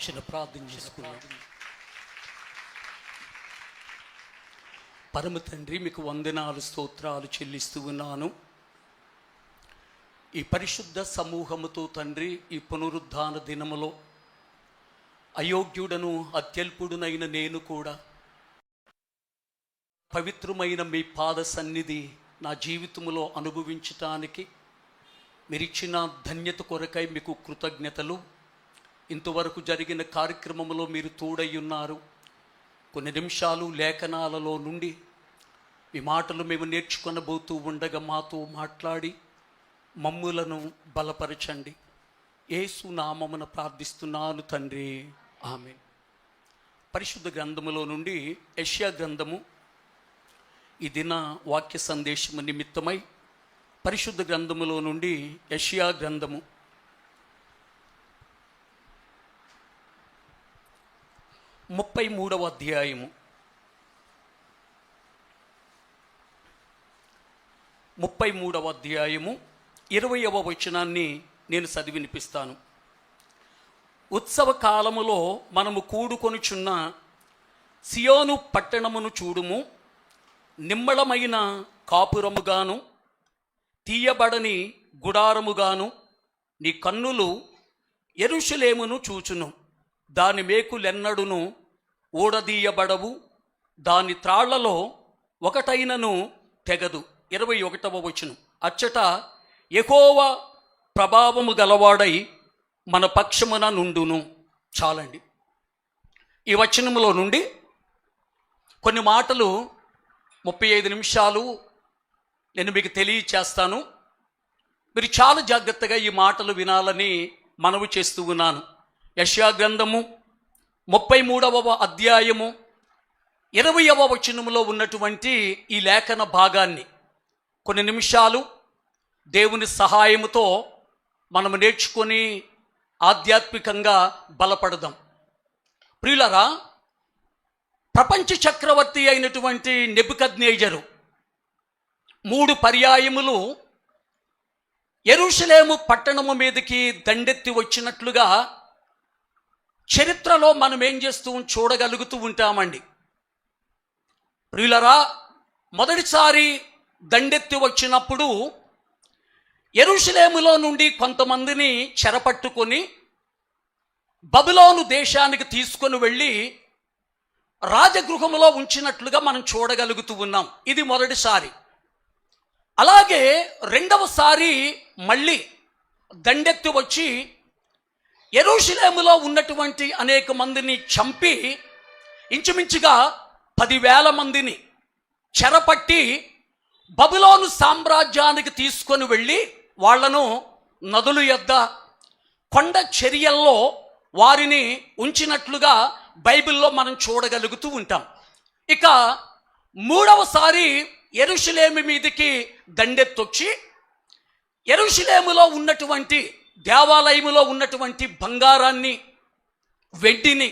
చిన్న ప్రార్థన చేసుకున్నాం. పరమ తండ్రి, మీకు వందనాలు స్తోత్రాలు చెల్లిస్తూ ఉన్నాను. ఈ పరిశుద్ధ సమూహముతో తండ్రి, ఈ పునరుద్ధాన దినములో అయోగ్యుడను అత్యల్పుడునైన నేను కూడా పవిత్రమైన మీ పాద సన్నిధి నా జీవితంలో అనుభవించటానికి మీరిచ్చిన ధన్యత కొరకై మీకు కృతజ్ఞతలు. ఇంతవరకు జరిగిన కార్యక్రమంలో మీరు తోడై ఉన్నారు. కొన్ని నిమిషాలు లేఖనాలలో నుండి మీ మాటలు మేము నేర్చుకొనబోతూ ఉండగా మాతో మాట్లాడి మమ్ములను బలపరచండి. యేసు నామమున ప్రార్థిస్తున్నాను తండ్రి, ఆమేన్. పరిశుద్ధ గ్రంథములో నుండి యెషయా గ్రంథము, ఈ దిన వాక్య సందేశము నిమిత్తమై పరిశుద్ధ గ్రంథములో నుండి యెషయా గ్రంథము 33వ అధ్యాయము 20వ వచనాన్ని నేను చదివి వినిపిస్తాను. ఉత్సవ కాలములో మనము కూడుకొనుచున్న సియోను పట్టణమును చూడుము. నిమ్మళమైన కాపురముగాను తీయబడని గుడారముగాను నీ కన్నులు యెరూషలేమును చూచును. దాని మేకులెన్నడును ఊడదీయబడవు, దాని త్రాళ్లలో ఒకటైనను తెగదు. 21వ వచనం, అచ్చట యెహోవా ప్రభావము గలవాడై మన పక్షమున నుండును. చాలండి. ఈ వచనములో నుండి కొన్ని మాటలు 35 నిమిషాలు నేను మీకు తెలియచేస్తాను. మీరు చాలా జాగ్రత్తగా ఈ మాటలు వినాలని మనవి చేస్తూ ఉన్నాను. యెషయా గ్రంథము 33వ అధ్యాయము 20వ వచనములో ఉన్నటువంటి ఈ లేఖన భాగాన్ని కొన్ని నిమిషాలు దేవుని సహాయముతో మనము నేర్చుకొని ఆధ్యాత్మికంగా బలపడదాం. ప్రియులారా, ప్రపంచ చక్రవర్తి అయినటువంటి నెబుకద్నెజరు 3 పర్యాయములు యెరూషలేము పట్టణము మీదకి దండెత్తి వచ్చినట్లుగా చరిత్రలో మనం ఏం చేస్తూ చూడగలుగుతూ ఉంటామండి. ప్రియులారా, మొదటిసారి దండెత్తి వచ్చినప్పుడు యెరూషలేములో నుండి కొంతమందిని చెరపట్టుకొని బబులోను దేశానికి తీసుకొని వెళ్ళి రాజగృహములో ఉంచినట్లుగా మనం చూడగలుగుతూ ఉన్నాం. ఇది మొదటిసారి. అలాగే రెండవసారి మళ్ళీ దండెత్తి వచ్చి యెరూషలేములో ఉన్నటువంటి అనేక మందిని చంపి ఇంచుమించుగా 10,000 మందిని చెరపట్టి బబులోను సామ్రాజ్యానికి తీసుకొని వెళ్ళి వాళ్లను నదుల యొద్ద కొండ చర్యల్లో వారిని ఉంచినట్లుగా బైబిల్లో మనం చూడగలుగుతూ ఉంటాం. ఇక మూడవసారి యెరూషలేము మీదకి దండెత్తొచ్చి యెరూషలేములో ఉన్నటువంటి దేవాలయములో ఉన్నటువంటి బంగారాన్ని, వెండిని,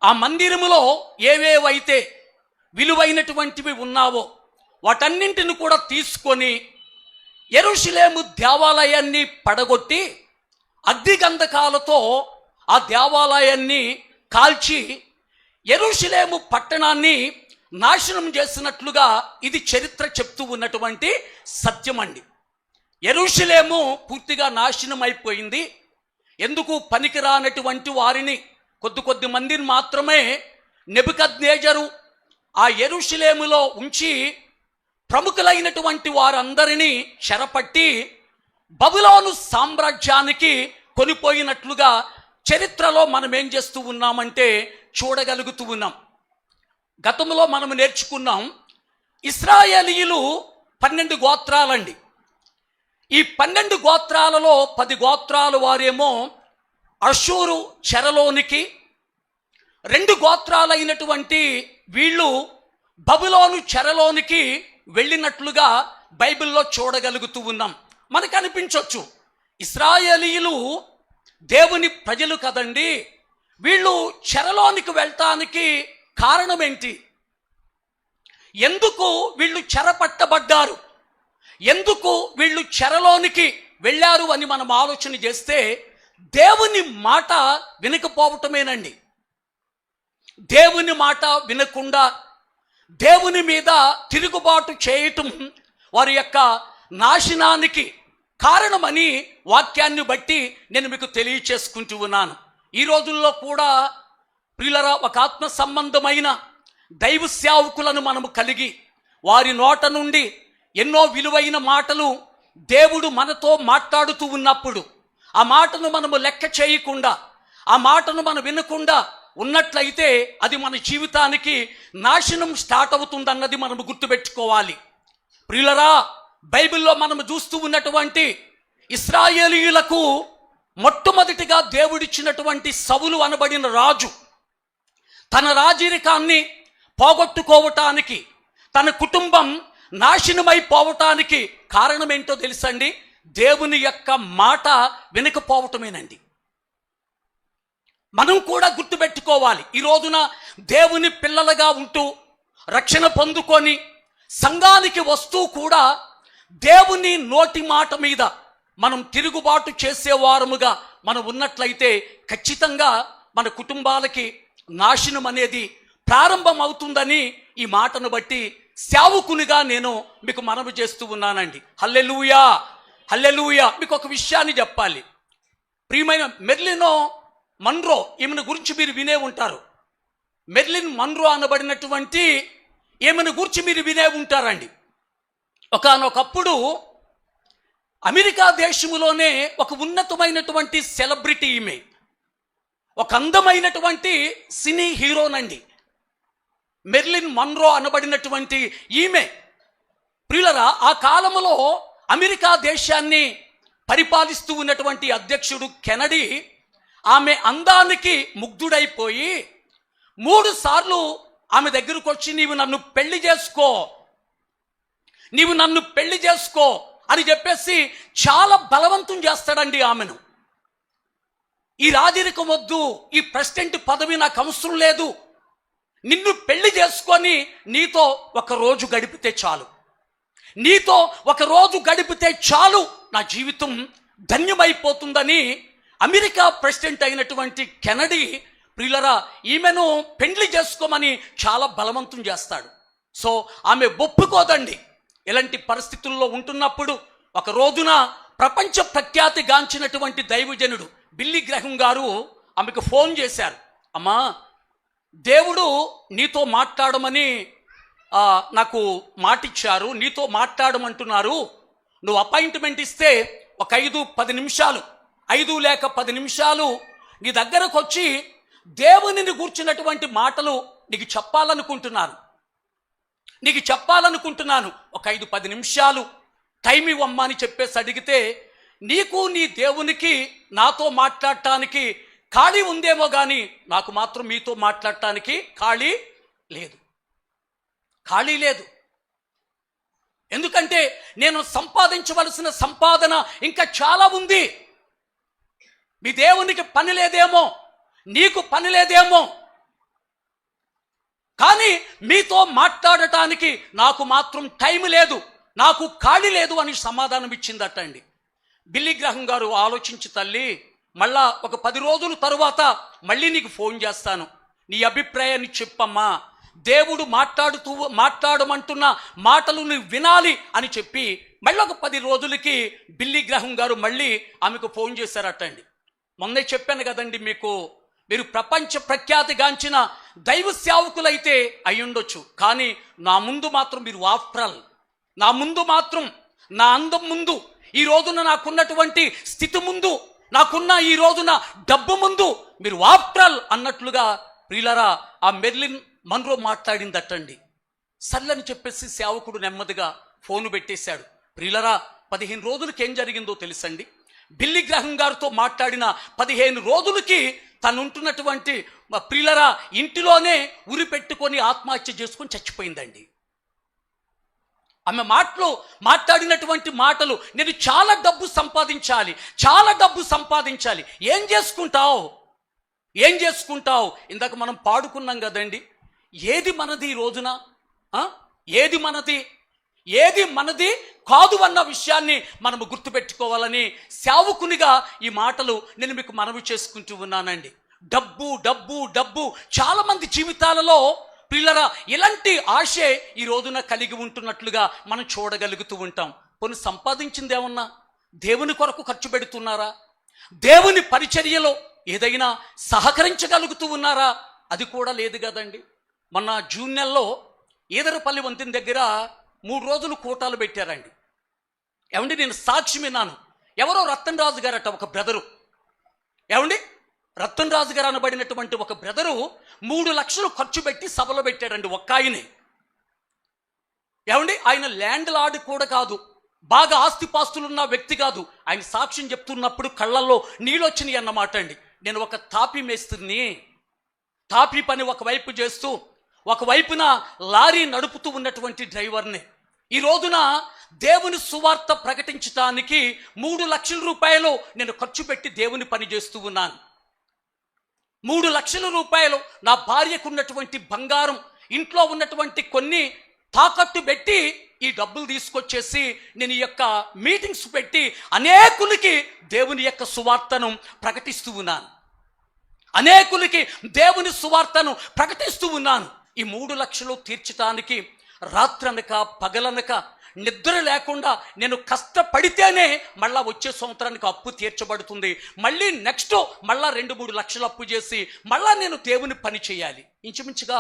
ఆ మందిరములో ఏవేవైతే విలువైనటువంటివి ఉన్నావో వాటన్నింటిని కూడా తీసుకొని యెరూషలేము దేవాలయాన్ని పడగొట్టి అగ్నిగంధకాలతో ఆ దేవాలయాన్ని కాల్చి యెరూషలేము పట్టణాన్ని నాశనం చేసినట్లుగా ఇది చరిత్ర చెప్తూ ఉన్నటువంటి సత్యం అండి. యెరూషలేము పూర్తిగా నాశనం అయిపోయింది. ఎందుకు పనికిరానటువంటి వారిని కొద్ది మందిని మాత్రమే నెబుకద్నెజరు ఆ యెరూషలేములో ఉంచి ప్రముఖులైనటువంటి వారందరినీ చెరపట్టి బబులోను సామ్రాజ్యానికి కొనిపోయినట్లుగా చరిత్రలో మనం ఏం చేస్తూ ఉన్నామంటే చూడగలుగుతూ ఉన్నాం. గతంలో మనం నేర్చుకున్నాం, ఇశ్రాయేలీయులు 12 గోత్రాలండి. ఈ 12 గోత్రాలలో 10 గోత్రాలు వారేమో అషూరు చెరలోనికి, 2 గోత్రాలైనటువంటి వీళ్ళు బబులోను చెరలోనికి వెళ్ళినట్లుగా బైబిల్లో చూడగలుగుతూ ఉన్నాం. మనకు అనిపించవచ్చు, ఇశ్రాయేలీయులు దేవుని ప్రజలు కదండి, వీళ్ళు చెరలోనికి వెళ్ళటానికి కారణం ఏంటి? ఎందుకు వీళ్ళు చెరపట్టబడ్డారు? ఎందుకు వీళ్ళు చెరలోనికి వెళ్ళారు అని మనం ఆలోచన చేస్తే దేవుని మాట వినకపోవటమేనండి. దేవుని మాట వినకుండా దేవుని మీద తిరుగుబాటు చేయటం వారి యొక్క నాశనానికి కారణమని వాక్యాన్ని బట్టి నేను మీకు తెలియచేసుకుంటూ ఉన్నాను. ఈ రోజుల్లో కూడా ప్రియులరా, ఒక ఆత్మ సంబంధమైన దైవ సేవకులను మనము కలిగి వారి నోట నుండి ఎన్నో విలువైన మాటలు దేవుడు మనతో మాట్లాడుతూ ఉన్నప్పుడు ఆ మాటను మనము లెక్క చేయకుండా, ఆ మాటను మనం వినకుండా ఉన్నట్లయితే అది మన జీవితానికి నాశనం స్టార్ట్ అవుతుందన్నది మనము గుర్తుపెట్టుకోవాలి. ప్రియులరా, బైబిల్లో మనము చూస్తూ ఉన్నటువంటి ఇశ్రాయేలీయులకు మొట్టమొదటిగా దేవుడిచ్చినటువంటి సౌలు అనబడిన రాజు తన రాజరికాన్ని పోగొట్టుకోవటానికి, తన కుటుంబం నాశనమైపోవటానికి కారణం ఏంటో తెలుసండి? దేవుని యొక్క మాట వినకపోవటమేనండి. మనం కూడా గుర్తుపెట్టుకోవాలి. ఈ రోజున దేవుని పిల్లలుగా ఉంటూ రక్షణ పొందుకొని సంఘానికి వస్తూ కూడా దేవుని నోటి మాట మీద మనం తిరుగుబాటు చేసేవారముగా మనం ఉన్నట్లయితే ఖచ్చితంగా మన కుటుంబాలకి నాశనం అనేది ప్రారంభం అవుతుందని ఈ మాటను బట్టి సేవకునిగా నేను మీకు మనవి చేస్తూ ఉన్నానండి. హల్లెలూయా, హల్లెలూయా. మీకు ఒక విషయాన్ని చెప్పాలి. ప్రియమైన మెర్లిన్ మన్రో, ఈమెను గురించి మీరు వినే ఉంటారు. మెర్లిన్ మన్రో అనబడినటువంటి ఈమెను గురించి మీరు వినే ఉంటారండి. ఒకానొకప్పుడు అమెరికా దేశంలోనే ఒక ఉన్నతమైనటువంటి సెలబ్రిటీ ఈమె, ఒక అందమైనటువంటి సినీ హీరోనండి. మెర్లిన్ మన్రో అనబడినటువంటి ఈమె ప్రియులరా, ఆ కాలంలో అమెరికా దేశాన్ని పరిపాలిస్తూ ఉన్నటువంటి అధ్యక్షుడు కెనడీ ఆమె అందానికి ముగ్ధుడైపోయి 3 సార్లు ఆమె దగ్గరకు వచ్చి నీవు నన్ను పెళ్లి చేసుకో, నీవు నన్ను పెళ్లి చేసుకో అని చెప్పేసి చాలా బలవంతం చేస్తాడండి ఆమెను. ఈ రాజరికం వద్దు, ఈ ప్రెసిడెంట్ పదవి నాకు అవసరం లేదు, నిన్ను పెళ్లి చేసుకొని నీతో ఒక రోజు గడిపితే చాలు, నీతో ఒక రోజు గడిపితే చాలు, నా జీవితం ధన్యమైపోతుందని అమెరికా ప్రెసిడెంట్ అయినటువంటి కెనడీ ప్రియులరా ఈమెను పెళ్లి చేసుకోమని చాలా బలవంతం చేస్తాడు. సో ఆమె ఒప్పుకోదండి. ఇలాంటి పరిస్థితుల్లో ఉంటున్నప్పుడు ఒక రోజున ప్రపంచ ప్రఖ్యాతి గాంచినటువంటి దైవజనుడు బిల్లీ గ్రహం గారు ఆమెకు ఫోన్ చేశారు. అమ్మా, దేవుడు నీతో మాట్లాడమని నాకు మాటిచ్చారు, నీతో మాట్లాడమంటున్నారు, నువ్వు అపాయింట్మెంట్ ఇస్తే ఒక 5-10 నిమిషాలు, 5 లేక 10 నిమిషాలు నీ దగ్గరకు వచ్చి దేవునిని గూర్చినటువంటి మాటలు నీకు చెప్పాలనుకుంటున్నాను, ఒక 5-10 నిమిషాలు టైం ఇవ్వమ్మా అని చెప్పేసి అడిగితే, నీకు నీ దేవునికి నాతో మాట్లాడటానికి ఖాళీ ఉందేమో కానీ నాకు మాత్రం మీతో మాట్లాడటానికి ఖాళీ లేదు. ఎందుకంటే నేను సంపాదించవలసిన సంపాదన ఇంకా చాలా ఉంది. మీ దేవునికి పని లేదేమో, నీకు పని లేదేమో, కానీ మీతో మాట్లాడటానికి నాకు మాత్రం టైం లేదు, నాకు ఖాళీ లేదు అని సమాధానం ఇచ్చిందటండి. బిల్లీ గ్రహం గారు ఆలోచించి, తల్లి మళ్ళా ఒక 10 రోజుల తరువాత మళ్ళీ నీకు ఫోన్ చేస్తాను, నీ అభిప్రాయాన్ని చెప్పమ్మా, దేవుడు మాట్లాడమంటున్న మాటలు నువ్వు వినాలి అని చెప్పి మళ్ళీ ఒక 10 రోజులకి బిల్లీ గ్రహం గారు మళ్ళీ ఆమెకు ఫోన్ చేశారటండి. మొన్నే చెప్పాను కదండి మీకు, మీరు ప్రపంచ ప్రఖ్యాతిగాంచిన దైవ సేవకులైతే అయ్యుండొచ్చు, కానీ నా ముందు మాత్రం మీరు ఆఫ్టరల్, నా ముందు మాత్రం, నా అందం ముందు, ఈ రోజున నాకున్నటువంటి స్థితి ముందు, నాకున్న ఈ రోజున డబ్బు ముందు మీరు ఆఫ్టరల్ అన్నట్లుగా ప్రియులరా ఆ మెర్లిన్ మన్రో మాట్లాడిందటండి. సర్లని చెప్పేసి సేవకుడు నెమ్మదిగా ఫోను పెట్టేశాడు. ప్రియులరా 15 రోజులకి ఏం జరిగిందో తెలుసండి? బిల్లీ గ్రహం గారితో మాట్లాడిన 15 రోజులకి తను ఉంటున్నటువంటి ప్రియులరా ఇంటిలోనే ఉరి పెట్టుకొని ఆత్మహత్య చేసుకొని చచ్చిపోయిందండి. ఆమె మాట్లాడినటువంటి మాటలు, నేను చాలా డబ్బు సంపాదించాలి, ఏం చేసుకుంటావు? ఇందాక మనం పాడుకున్నాం కదండి, ఏది మనది ఈ రోజున? ఏది మనది? ఏది మనది కాదు అన్న విషయాన్ని మనము గుర్తుపెట్టుకోవాలని సేవకునిగా ఈ మాటలు నేను మీకు మనవి చేసుకుంటూ ఉన్నానండి. డబ్బు డబ్బు డబ్బు చాలా మంది జీవితాలలో పిల్లరా ఇలాంటి ఆశే ఈ రోజున కలిగి ఉంటున్నట్లుగా మనం చూడగలుగుతూ ఉంటాం. కొన్ని సంపాదించింది ఏమన్నా దేవుని కొరకు ఖర్చు పెడుతున్నారా? దేవుని పరిచర్యలో ఏదైనా సహకరించగలుగుతూ ఉన్నారా? అది కూడా లేదు కదండి. మొన్న జూన్ నెలలో ఈదరపల్లి వంతెన దగ్గర 3 రోజులు కూటాలు పెట్టారండి. ఏమండి, నేను సాక్షి విన్నాను. ఎవరో రతన్ రాజు గారట, ఒక బ్రదరు. ఏమండి, రతన్ రాజు గారు అనబడినటువంటి ఒక బ్రదరు 3 లక్షలు ఖర్చు పెట్టి సభలో పెట్టాడండి. ఒక్క ఆయనే. ఏమండి, ఆయన ల్యాండ్ లార్డ్ కూడా కాదు, బాగా ఆస్తిపాస్తులున్న వ్యక్తి కాదు. ఆయన సాక్ష్యం చెప్తున్నప్పుడు కళ్ళల్లో నీళ్ళొచ్చినాయి అన్నమాట అండి. నేను ఒక తాపీ మేస్త్రిని, తాపీ పని ఒకవైపు చేస్తూ ఒకవైపున లారీ నడుపుతూ ఉన్నటువంటి డ్రైవర్ని. ఈ రోజున దేవుని సువార్త ప్రకటించడానికి 3 లక్షల రూపాయలు నేను ఖర్చు పెట్టి దేవుని పని చేస్తూ ఉన్నాను. 3 లక్షల రూపాయలు నా భార్యకు ఉన్నటువంటి బంగారం, ఇంట్లో ఉన్నటువంటి కొన్ని తాకట్టు పెట్టి ఈ డబ్బులు తీసుకొచ్చేసి నేను ఈ యొక్క మీటింగ్స్ పెట్టి అనేకులకి దేవుని యొక్క సువార్తను ప్రకటిస్తూ ఉన్నాను. అనేకులకి దేవుని సువార్తను ప్రకటిస్తూ ఉన్నాను. ఈ 3 లక్షలు తీర్చడానికి రాత్రనక పగలనక నిద్ర లేకుండా నేను కష్టపడితేనే మళ్ళా వచ్చే సంవత్సరానికి అప్పు తీర్చబడుతుంది. మళ్ళీ నెక్స్ట్ మళ్ళా 2-3 లక్షలు అప్పు చేసి మళ్ళా నేను దేవుని పని చేయాలి. ఇంచుమించుగా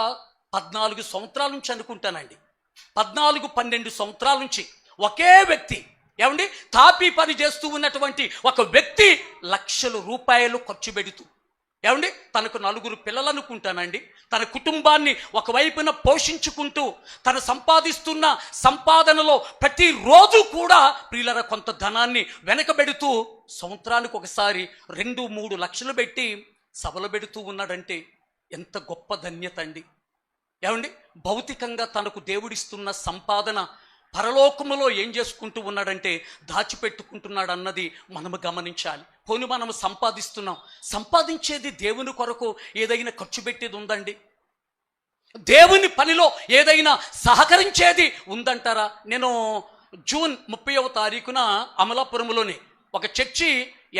14 సంవత్సరాల నుంచి అనుకుంటానండి. 14-12 సంవత్సరాల నుంచి ఒకే వ్యక్తి, ఏమండి, తాపీ పని చేస్తూ ఉన్నటువంటి ఒక వ్యక్తి లక్షల రూపాయలు ఖర్చు పెడుతూ, ఏమండి, తనకు 4 పిల్లలు అనుకుంటానండి, తన కుటుంబాన్ని ఒకవైపున పోషించుకుంటూ తన సంపాదిస్తున్న సంపాదనలో ప్రతిరోజు కూడా ప్రియులర కొంత ధనాన్ని వెనకబెడుతూ సంవత్సరానికి ఒకసారి 2-3 లక్షలు పెట్టి సభలు పెడుతూ ఉన్నాడంటే ఎంత గొప్ప ధన్యత అండి. ఏమండి, భౌతికంగా తనకు దేవుడిస్తున్న సంపాదన పరలోకములో ఏం చేసుకుంటూ ఉన్నాడంటే దాచిపెట్టుకుంటున్నాడు అన్నది మనము గమనించాలి. పోనీ మనము సంపాదించేది దేవుని కొరకు ఏదైనా ఖర్చు పెట్టేది ఉందండి? దేవుని పనిలో ఏదైనా సహకరించేది ఉందంటారా? నేను జూన్ 30వ తారీఖున అమలాపురంలోని ఒక చర్చి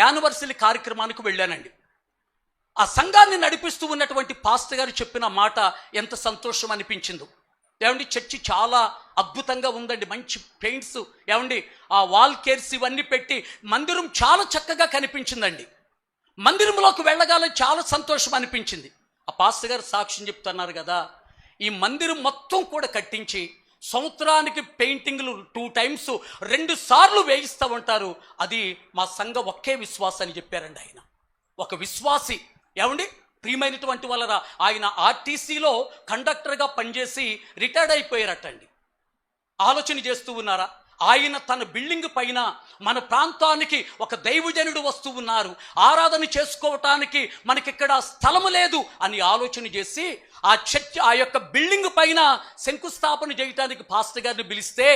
యానివర్సరీ కార్యక్రమానికి వెళ్ళానండి. ఆ సంఘాన్ని నడిపిస్తూ ఉన్నటువంటి పాస్టర్ గారు చెప్పిన మాట ఎంత సంతోషం అనిపించిందో. ఏమండి, చర్చి చాలా అద్భుతంగా ఉందండి. మంచి పెయింట్స్, ఏమండి, ఆ వాల్ కేర్స్ ఇవన్నీ పెట్టి మందిరం చాలా చక్కగా కనిపించిందండి. మందిరంలోకి వెళ్ళగానే చాలా సంతోషం అనిపించింది. ఆ పాస్టర్ గారు సాక్ష్యం చెప్తున్నారు కదా, ఈ మందిరం మొత్తం కూడా కట్టించి సంవత్సరానికి పెయింటింగ్లు 2 టైమ్స్ 2 సార్లు వేయిస్తూ ఉంటారు. అది మా సంఘ ఒకే విశ్వాసం అని చెప్పారండి. ఆయన ఒక విశ్వాసి. ఏమండి, ప్రియమైనటువంటి వాళ్ళరా, ఆయన ఆర్టీసీలో కండక్టర్గా పనిచేసి రిటైర్డ్ అయిపోయారటండి. ఆలోచన చేస్తూ ఉన్నారా? ఆయన తన బిల్డింగ్ పైన మన ప్రాంతానికి ఒక దైవజనుడు వస్తూ ఉన్నారు, ఆరాధన చేసుకోవటానికి మనకిక్కడ స్థలము లేదు అని ఆలోచన చేసి ఆ యొక్క బిల్డింగ్ పైన శంకుస్థాపన చేయటానికి పాస్టర్ గారిని పిలిస్తే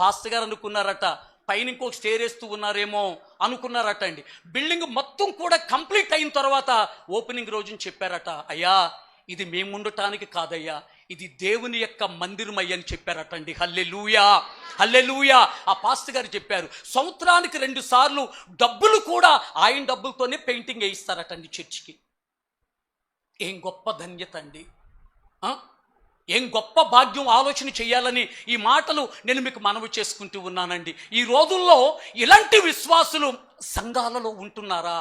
పాస్టర్ గారు అనుకున్నారట, పైన ఇంకొక స్టేర్ వేస్తూ ఉన్నారేమో అనుకున్నారట అండి. బిల్డింగ్ మొత్తం కూడా కంప్లీట్ అయిన తర్వాత ఓపెనింగ్ రోజుని చెప్పారట, అయ్యా ఇది మేము ఉండటానికి కాదయ్యా, ఇది దేవుని యొక్క మందిరం అయ్యని చెప్పారట అండి. హల్లెలూయా, హల్లెలూయా. ఆ పాస్టర్ గారు చెప్పారు, సంవత్సరానికి 2 సార్లు డబ్బులు కూడా ఆయన డబ్బులతోనే పెయింటింగ్ వేయిస్తారటండి చర్చికి. ఏం గొప్ప ధన్యత అండి, ఏం గొప్ప భాగ్యం. ఆలోచన చేయాలని ఈ మాటలు నేను మీకు మనవి చేసుకుంటూ ఉన్నానండి. ఈ రోజుల్లో ఇలాంటి విశ్వాసులు సంఘాలలో ఉంటున్నారా?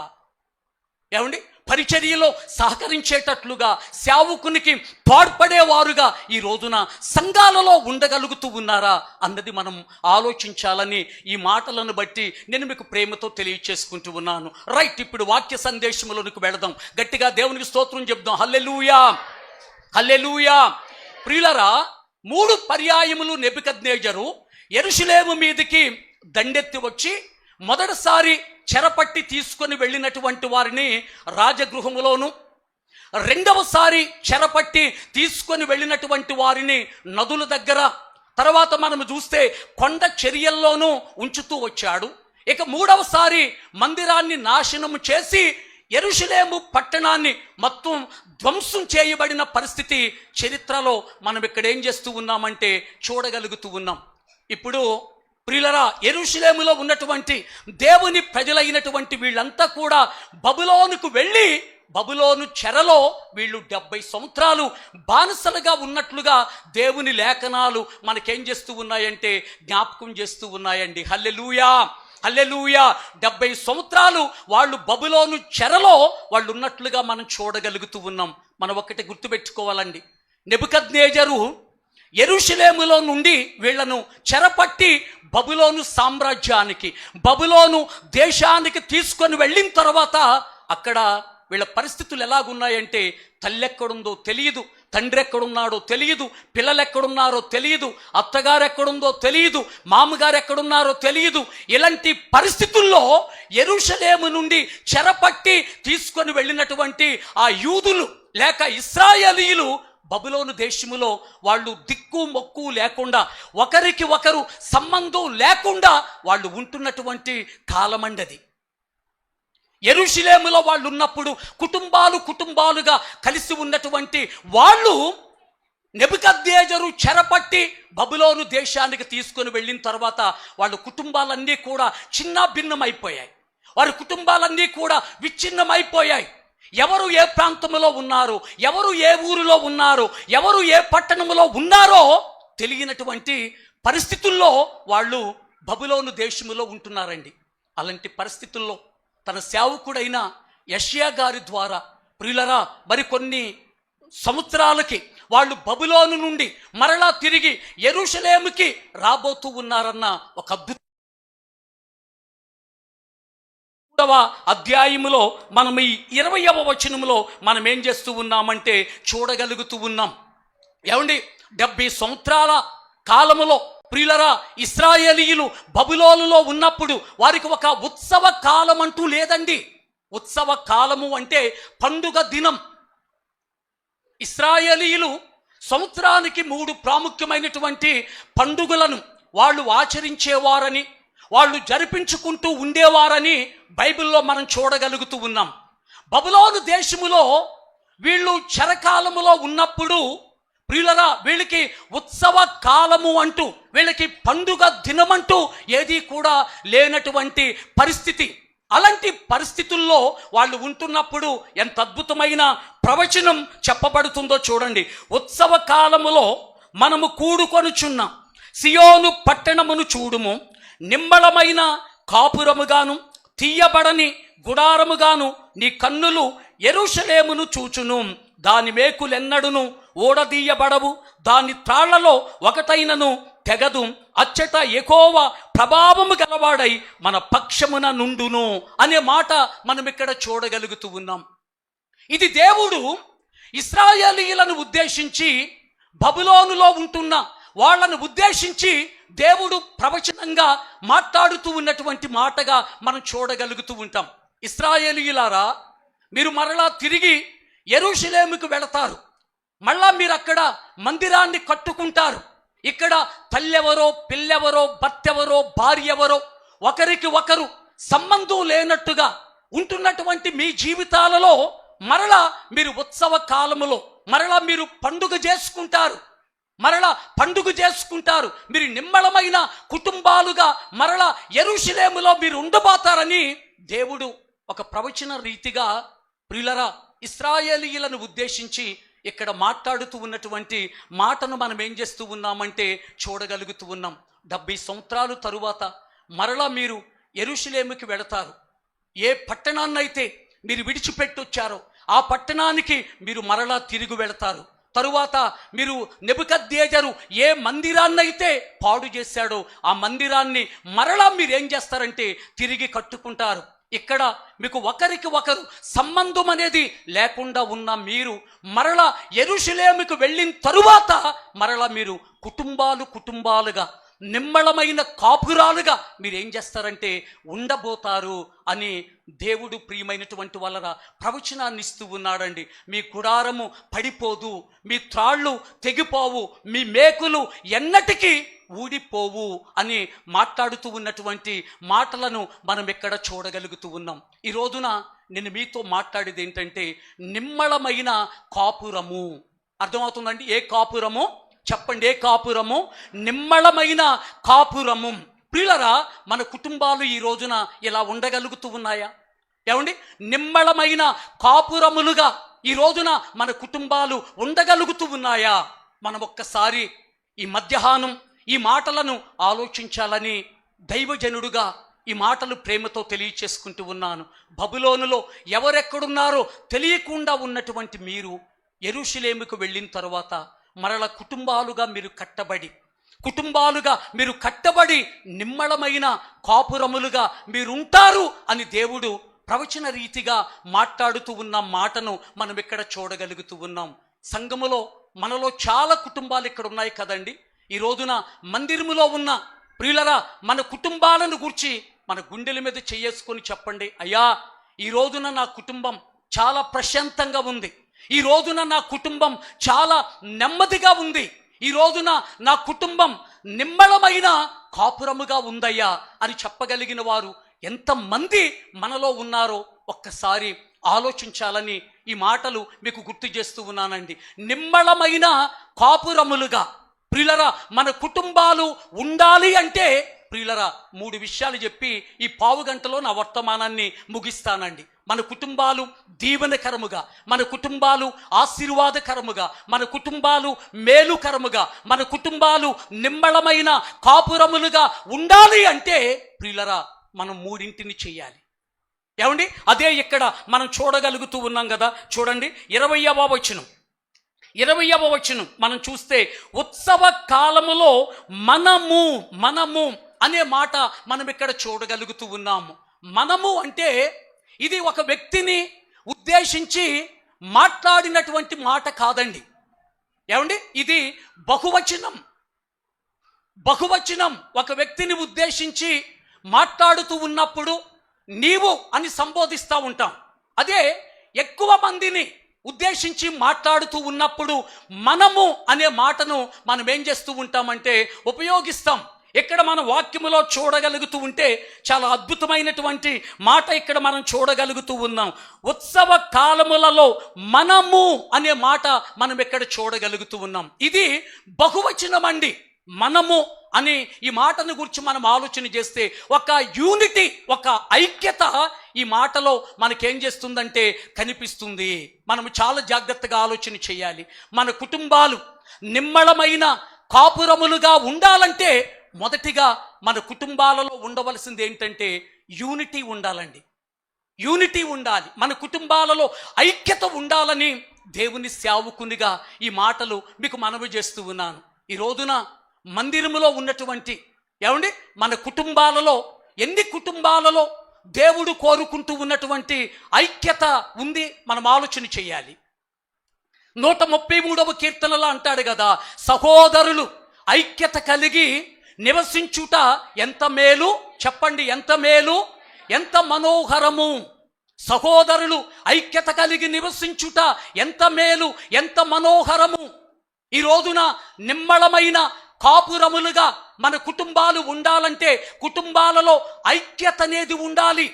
ఏమండి, పరిచర్యలో సహకరించేటట్లుగా సేవకునికి తోడ్పడేవారుగా ఈ రోజున సంఘాలలో ఉండగలుగుతూ ఉన్నారా అన్నది మనం ఆలోచించాలని ఈ మాటలను బట్టి నేను మీకు ప్రేమతో తెలియచేసుకుంటూ ఉన్నాను. రైట్, ఇప్పుడు వాక్య సందేశంలోనికి వెళదాం. గట్టిగా దేవునికి స్తోత్రం చెప్దాం. హల్లెలూయా, హల్లెలూయా. ప్రియులరా, 3 పర్యాయములు నెబుకద్నెజరు యెరూషలేము మీదకి దండెత్తి వచ్చి మొదటిసారి చెరపట్టి తీసుకొని వెళ్ళినటువంటి వారిని రాజగృహములోను, రెండవసారి చెరపట్టి తీసుకొని వెళ్ళినటువంటి వారిని నదుల దగ్గర, తర్వాత మనం చూస్తే కొండ చర్యల్లోనూ ఉంచుతూ వచ్చాడు. ఇక 3వసారి మందిరాన్ని నాశనం చేసి యెరూషలేము పట్టణాన్ని మొత్తం ధ్వంసం చేయబడిన పరిస్థితి చరిత్రలో మనం ఇక్కడ ఏం చేస్తూ ఉన్నామంటే చూడగలుగుతూ ఉన్నాం. ఇప్పుడు ప్రియులరా, యెరూషలేములో ఉన్నటువంటి దేవుని ప్రజలైనటువంటి వీళ్ళంతా కూడా బబులోనుకు వెళ్ళి బబులోను చెరలో వీళ్ళు 70 సంవత్సరాలు బానిసలుగా ఉన్నట్లుగా దేవుని లేఖనాలు మనకేం చేస్తూ ఉన్నాయంటే జ్ఞాపకం చేస్తూ ఉన్నాయండి. హల్లెలూయా, హల్లెలూయా. 70 సంవత్సరాలు వాళ్ళు బబులోను చెరలో వాళ్ళు ఉన్నట్లుగా మనం చూడగలుగుతూ ఉన్నాం. మనం ఒకటి గుర్తుపెట్టుకోవాలండి, నెబుకద్నెజరు యెరూషలేములో నుండి వీళ్లను చెరపట్టి బబులోను సామ్రాజ్యానికి, బబులోను దేశానికి తీసుకొని వెళ్ళిన తర్వాత అక్కడ వీళ్ళ పరిస్థితులు ఎలాగున్నాయంటే తల్లి ఎక్కడుందో తెలియదు, తండ్రి ఎక్కడున్నాడో తెలియదు, పిల్లలు ఎక్కడున్నారో తెలియదు, అత్తగారు ఎక్కడుందో తెలియదు, మామగారు ఎక్కడున్నారో తెలియదు. ఇలాంటి పరిస్థితుల్లో యెరూషలేము నుండి చెరపట్టి తీసుకొని వెళ్ళినటువంటి ఆ యూదులు లేక ఇశ్రాయేలీయులు బబులోను దేశములో వాళ్ళు దిక్కు మొక్కు లేకుండా, ఒకరికి ఒకరు సంబంధం లేకుండా వాళ్ళు ఉంటున్నటువంటి కాలమండది. యెరూషలేములో వాళ్ళు ఉన్నప్పుడు కుటుంబాలుగా కలిసి ఉన్నటువంటి వాళ్ళు నెబుకద్నెజరు చెరపట్టి బబులోను దేశానికి తీసుకొని వెళ్ళిన తర్వాత వాళ్ళ కుటుంబాలన్నీ కూడా చిన్న భిన్నమైపోయాయి. వారి కుటుంబాలన్నీ కూడా విచ్ఛిన్నమైపోయాయి. ఎవరు ఏ ప్రాంతంలో ఉన్నారు, ఎవరు ఏ ఊరిలో ఉన్నారు, ఎవరు ఏ పట్టణంలో ఉన్నారో తెలియనటువంటి పరిస్థితుల్లో వాళ్ళు బబులోను దేశములో ఉంటున్నారండి. అలాంటి పరిస్థితుల్లో తన సేవకుడైన యెషయా గారి ద్వారా ప్రియులరా మరికొన్ని సంవత్సరాలకి వాళ్ళు బబులోను నుండి మరలా తిరిగి యెరూషలేముకి రాబోతూ ఉన్నారన్న ఒక అద్భుత అధ్యాయములో మనం ఈ 20వ వచనములో మనం ఏం చేస్తూ ఉన్నామంటే చూడగలుగుతూ ఉన్నాం. ఏమండి, 70 సంవత్సరాల కాలములో ప్రియులరా ఇశ్రాయేలీయులు బబులోనులో ఉన్నప్పుడు వారికి ఒక ఉత్సవ కాలం అంటూ లేదండి. ఉత్సవ కాలము అంటే పండుగ దినం. ఇశ్రాయేలీయులు సంవత్సరానికి 3 ప్రాముఖ్యమైనటువంటి పండుగలను వాళ్ళు ఆచరించేవారని, వాళ్ళు జరిపించుకుంటూ ఉండేవారని బైబిల్లో మనం చూడగలుగుతూ ఉన్నాం. బబులోను దేశములో వీళ్ళు చెరకాలములో ఉన్నప్పుడు ప్రియులరా వీళ్ళకి ఉత్సవ కాలము అంటూ, వీళ్ళకి పండుగ దినమంటూ ఏది కూడా లేనటువంటి పరిస్థితి. అలాంటి పరిస్థితుల్లో వాళ్ళు ఉంటున్నప్పుడు ఎంత అద్భుతమైన ప్రవచనం చెప్పబడుతుందో చూడండి. ఉత్సవ కాలములో మనము కూడుకొనుచున్నాం, సియోను పట్టణమును చూడుము, నిమ్మళమైన కాపురముగాను తీయబడని గుడారముగాను నీ కన్నులు యెరూషలేమును చూచును. దాని మేకులెన్నడును ఓడదీయబడవు, దాని త్రాళ్లలో ఒకటైనను తెగదు. అచ్చట యెహోవా ప్రభావము గలవాడై మన పక్షమున నుండును అనే మాట మనం ఇక్కడ చూడగలుగుతూ ఉన్నాం. ఇది దేవుడు ఇశ్రాయేలీయులను ఉద్దేశించి, బబులోనులో ఉంటున్న వాళ్ళను ఉద్దేశించి దేవుడు ప్రవచనంగా మాట్లాడుతూ ఉన్నటువంటి మాటగా మనం చూడగలుగుతూ ఉంటాం. ఇశ్రాయేలీయులారా, మీరు మరలా తిరిగి యెరూషలేముకు వెళతారు, మళ్ళా మీరు అక్కడ మందిరాన్ని కట్టుకుంటారు. ఇక్కడ తల్లెవరో, పిల్లెవరో, భర్తెవరో, భార్య ఎవరో ఒకరికి ఒకరు సంబంధం లేనట్టుగా ఉంటున్నటువంటి మీ జీవితాలలో మరలా మీరు ఉత్సవ కాలములో మరలా మీరు పండుగ చేసుకుంటారు, మీరు నిమ్మళమైన కుటుంబాలుగా మరలా యెరూషలేములో మీరు ఉండబోతారని దేవుడు ఒక ప్రవచన రీతిగా ప్రియులరా ఇశ్రాయేలీయులను ఉద్దేశించి ఇక్కడ మాట్లాడుతూ ఉన్నటువంటి మాటను మనం ఏం చేస్తూ ఉన్నామంటే చూడగలుగుతూ ఉన్నాం. 70 సంవత్సరాలు తరువాత మరలా మీరు యెరూషలేముకి వెళతారు. ఏ పట్టణాన్నైతే మీరు విడిచిపెట్టొచ్చారో ఆ పట్టణానికి మీరు మరలా తిరిగి వెళతారు. తరువాత మీరు నెబుకద్నెజరు ఏ మందిరాన్నైతే పాడు చేశాడో ఆ మందిరాన్ని మరలా మీరు ఏం చేస్తారంటే తిరిగి కట్టుకుంటారు. ఇక్కడ మీకు ఒకరికి ఒకరు సంబంధం అనేది లేకుండా ఉన్న మీరు మరలా యెరూషలేముకు వెళ్ళిన తరువాత మరలా మీరు కుటుంబాలుగా నిమ్మళమైన కాపురాలుగా మీరు ఏం చేస్తారంటే ఉండబోతారు అని దేవుడు ప్రియమైనటువంటి వాళ్ళ ప్రవచనాన్ని ఇస్తూ ఉన్నాడండి. మీ గుడారము పడిపోదు, మీ త్రాళ్ళు తెగిపోవు, మీ మేకులు ఎన్నటికీ ఊడిపోవు అని మాట్లాడుతూ ఉన్నటువంటి మాటలను మనం ఇక్కడ చూడగలుగుతూ ఉన్నాం. ఈ రోజున నేను మీతో మాట్లాడేది ఏంటంటే నిమ్మళమైన కాపురము. అర్థమవుతుందండి? ఏ కాపురము? చెప్పండి, ఏ కాపురము? నిమ్మళమైన కాపురము. ప్రియులరా, మన కుటుంబాలు ఈ రోజున ఇలా ఉండగలుగుతూ ఉన్నాయా? ఏమండి, నిమ్మళమైన కాపురములుగా ఈ రోజున మన కుటుంబాలు ఉండగలుగుతూ ఉన్నాయా? మనం ఒక్కసారి ఈ మధ్యాహ్నం ఈ మాటలను ఆలోచించాలని దైవజనుడుగా ఈ మాటలు ప్రేమతో తెలియచేసుకుంటూ ఉన్నాను. బబులోనులో ఎవరెక్కడున్నారో తెలియకుండా ఉన్నటువంటి మీరు యెరూషలేముకు వెళ్ళిన తర్వాత మరల కుటుంబాలుగా మీరు కట్టబడి నిమ్మళమైన కాపురములుగా మీరుంటారు అని దేవుడు ప్రవచన రీతిగా మాట్లాడుతూ ఉన్న మాటను మనం ఇక్కడ చూడగలుగుతూ ఉన్నాం. సంఘములో మనలో చాలా కుటుంబాలు ఇక్కడ ఉన్నాయి కదండి. ఈ రోజున మందిరములో ఉన్న ప్రియులరా, మన కుటుంబాలను గూర్చి మన గుండెల మీద చేసుకొని చెప్పండి, అయ్యా ఈ రోజున నా కుటుంబం చాలా ప్రశాంతంగా ఉంది, ఈ రోజున నా కుటుంబం చాలా నెమ్మదిగా ఉంది, ఈ రోజున నా కుటుంబం నిమ్మళమైన కాపురముగా ఉందయ్యా అని చెప్పగలిగిన వారు ఎంతమంది మనలో ఉన్నారో ఒక్కసారి ఆలోచించాలని ఈ మాటలు మీకు గుర్తు చేస్తూ ఉన్నానండి. నిమ్మళమైన కాపురములుగా ప్రియులరా మన కుటుంబాలు ఉండాలి అంటే ప్రియులరా 3 విషయాలు చెప్పి ఈ పావు గంటలో నా వర్తమానాన్ని ముగిస్తానండి. మన కుటుంబాలు దీవెనకరముగా, మన కుటుంబాలు ఆశీర్వాదకరముగా, మన కుటుంబాలు మేలుకరముగా, మన కుటుంబాలు నిమ్మళమైన కాపురములుగా ఉండాలి అంటే ప్రియులరా మనం 3 చేయాలి. ఏమండి, అదే ఇక్కడ మనం చూడగలుగుతూ ఉన్నాం కదా. చూడండి 20వ వచనం మనం చూస్తే, ఉత్సవ కాలములో మనము అనే మాట మనం ఇక్కడ చూడగలుగుతూ ఉన్నాము. మనము అంటే ఇది ఒక వ్యక్తిని ఉద్దేశించి మాట్లాడినటువంటి మాట కాదండి. ఏమండి, ఇది బహువచనం. ఒక వ్యక్తిని ఉద్దేశించి మాట్లాడుతూ ఉన్నప్పుడు నీవు అని సంబోధిస్తూ ఉంటాం. అదే ఎక్కువ మందిని ఉద్దేశించి మాట్లాడుతూ ఉన్నప్పుడు మనము అనే మాటను మనం ఏం చేస్తూ ఉంటామంటే ఉపయోగిస్తాం. ఇక్కడ మన వాక్యములో చూడగలుగుతూ ఉంటే చాలా అద్భుతమైనటువంటి మాట ఇక్కడ మనం చూడగలుగుతూ ఉన్నాం. ఉత్సవ కాలములలో మనము అనే మాట మనం ఇక్కడ చూడగలుగుతూ ఉన్నాం. ఇది బహువచనం అండి. మనము అని ఈ మాటను గురించి మనం ఆలోచన చేస్తే ఒక యూనిటీ, ఒక ఐక్యత ఈ మాటలో మనకేం చేస్తుందంటే కనిపిస్తుంది. మనము చాలా జాగ్రత్తగా ఆలోచన చేయాలి. మన కుటుంబాలు నిమ్మళమైన కాపురములుగా ఉండాలంటే మొదటిగా మన కుటుంబాలలో ఉండవలసింది ఏంటంటే యూనిటీ ఉండాలండి. యూనిటీ ఉండాలి. మన కుటుంబాలలో ఐక్యత ఉండాలని దేవుని సేవకునిగా ఈ మాటలు మీకు మనవి చేస్తూ ఉన్నాను. ఈ రోజున మందిరములో ఉన్నటువంటి ఏమండి మన కుటుంబాలలో ఎన్ని కుటుంబాలలో దేవుడు కోరుకుంటూ ఉన్నటువంటి ఐక్యత ఉంది మనం ఆలోచన చేయాలి. 133వ కీర్తనలో అంటాడు కదా, సహోదరులు ఐక్యత కలిగి నివసించుట ఎంత మేలు, చెప్పండి ఎంత మేలు, ఎంత మనోహరము. సహోదరులు ఐక్యత కలిగి నివసించుట ఎంత మేలు, ఎంత మనోహరము. ఈ రోజున నిమ్మళమైన కాపురములుగా మన కుటుంబాలు ఉండాలంటే కుటుంబాలలో ఐక్యత అనేది ఉండాలి.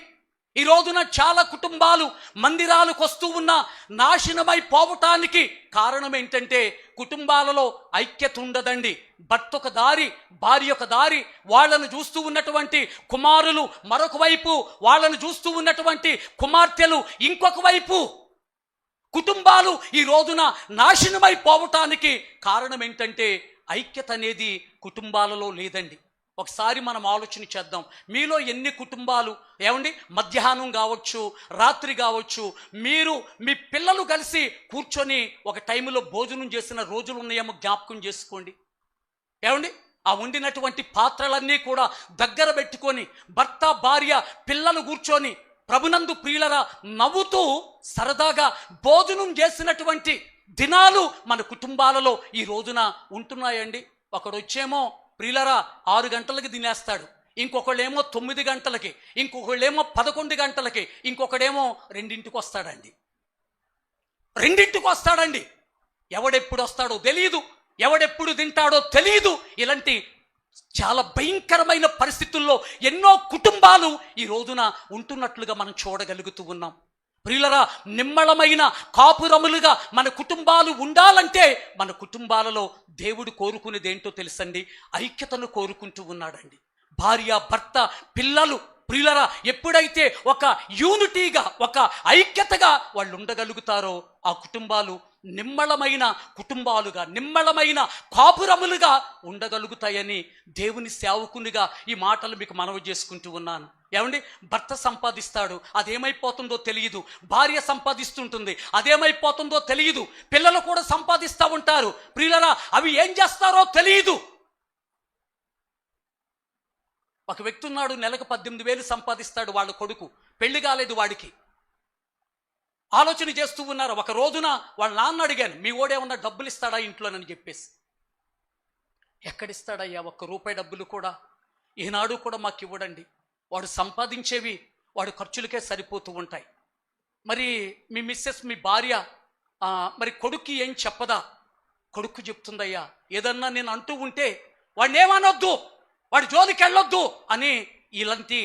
ఈ రోజున చాలా కుటుంబాలు మందిరాలకు వస్తూ ఉన్న నాశనమైపోవటానికి కారణం ఏంటంటే కుటుంబాలలో ఐక్యత ఉండదండి. భర్త ఒక దారి, భార్య ఒక దారి, వాళ్ళను చూస్తూ ఉన్నటువంటి కుమారులు మరొక వైపు, వాళ్ళను చూస్తూ ఉన్నటువంటి కుమార్తెలు ఇంకొక వైపు. కుటుంబాలు ఈ రోజున నాశనమైపోవటానికి కారణం ఏంటంటే ఐక్యత అనేది కుటుంబాలలో లేదండి. ఒకసారి మనం ఆలోచన చేద్దాం. మీలో ఎన్ని కుటుంబాలు ఏమండి మధ్యాహ్నం కావచ్చు, రాత్రి కావచ్చు, మీరు మీ పిల్లలు కలిసి కూర్చొని ఒక టైంలో భోజనం చేసిన రోజులు ఉన్నాయేమో జ్ఞాపకం చేసుకోండి. ఏమండి ఆ వండినటువంటి పాత్రలన్నీ కూడా దగ్గర పెట్టుకొని భర్త, భార్య, పిల్లలు కూర్చొని ప్రభునందు ప్రియులరా నవ్వుతూ సరదాగా భోజనం చేసినటువంటి దినాలు మన కుటుంబాలలో ఈ రోజున ఉంటున్నాయండి. ఒకడు వచ్చేమో ప్రియులరా 6 గంటలకి తినేస్తాడు, ఇంకొకళ్ళేమో 9 గంటలకి, ఇంకొకళ్ళేమో 11 గంటలకి, ఇంకొకడేమో 2ంటికి వస్తాడండి. 2ంటికి వస్తాడండి. ఎవడెప్పుడు వస్తాడో తెలియదు, ఎవడెప్పుడు తింటాడో తెలియదు. ఇలాంటి చాలా భయంకరమైన పరిస్థితుల్లో ఎన్నో కుటుంబాలు ఈ రోజున ఉంటున్నట్లుగా మనం చూడగలుగుతూ ఉన్నాం. ప్రియులరా, నిమ్మళమైన కాపురములుగా మన కుటుంబాలు ఉండాలంటే మన కుటుంబాలలో దేవుడు కోరుకునేది ఏంటో తెలుసండి? ఐక్యతను కోరుకుంటూ ఉన్నాడండి. భార్య, భర్త, పిల్లలు, ప్రియులరా, ఎప్పుడైతే ఒక యూనిటీగా, ఒక ఐక్యతగా వాళ్ళు ఉండగలుగుతారో ఆ కుటుంబాలు నిమ్మళమైన కుటుంబాలుగా, నిమ్మళమైన కాపురములుగా ఉండగలుగుతాయని దేవుని సేవకునిగా ఈ మాటలు మీకు మనవి చేసుకుంటూ ఉన్నాను. ఏమండి, భర్త సంపాదిస్తాడు, అదేమైపోతుందో తెలియదు. భార్య సంపాదిస్తుంటుంది, అదేమైపోతుందో తెలియదు. పిల్లలు కూడా సంపాదిస్తూ ఉంటారు. ప్రియులరా, అవి ఏం చేస్తారో తెలియదు. ఒక వ్యక్తి ఉన్నాడు, నెలకు 18,000 సంపాదిస్తాడు. వాళ్ళ కొడుకు, పెళ్లి కాలేదు వాడికి. ఆలోచన చేస్తూ ఉన్నారు. ఒక రోజున వాళ్ళ నాన్న అడిగాను, మీ ఓడేమన్నా డబ్బులు ఇస్తాడా ఇంట్లోనని చెప్పేసి. ఎక్కడిస్తాడయ్యా, ₹1 డబ్బులు కూడా ఈనాడు కూడా మాకు ఇవ్వడండి. వాడు సంపాదించేవి వాడు ఖర్చులకే సరిపోతూ ఉంటాయి. మరి మీ మిస్సెస్, మీ భార్య మరి కొడుక్కి ఏం చెప్పదా? కొడుకు చెప్తుందయ్యా, ఏదన్నా నేను అంటూ ఉంటే వాడిని ఏమనొద్దు, వాడి జోలికి వెళ్ళొద్దు అని ఇలాంటి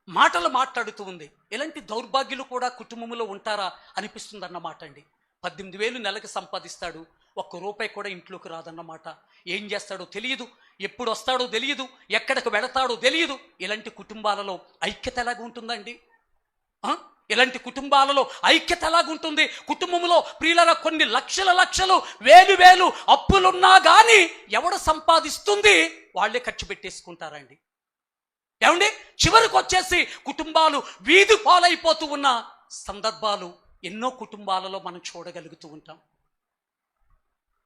మాటలు మాట్లాడుతూ ఉంది. ఇలాంటి దౌర్భాగ్యులు కూడా కుటుంబంలో ఉంటారా అనిపిస్తుంది అన్నమాట అండి. 18,000 నెలకు సంపాదిస్తాడు, ₹1 కూడా ఇంట్లోకి రాదన్నమాట. ఏం చేస్తాడో తెలియదు, ఎప్పుడు వస్తాడో తెలియదు, ఎక్కడికి వెళతాడో తెలియదు. ఇలాంటి కుటుంబాలలో ఐక్యత ఎలాగ ఉంటుందండి? ఇలాంటి కుటుంబాలలో ఐక్యత ఎలాగుంటుంది? కుటుంబంలో ప్రియులరా, కొన్ని లక్షలు వేలు అప్పులున్నా కానీ ఎవడు సంపాదిస్తుంది వాళ్ళే ఖర్చు పెట్టేసుకుంటారండి. ఏమండి, చివరికి వచ్చేసి కుటుంబాలు వీధి పాలైపోతూ ఉన్న సందర్భాలు ఎన్నో కుటుంబాలలో మనం చూడగలుగుతూ ఉంటాం.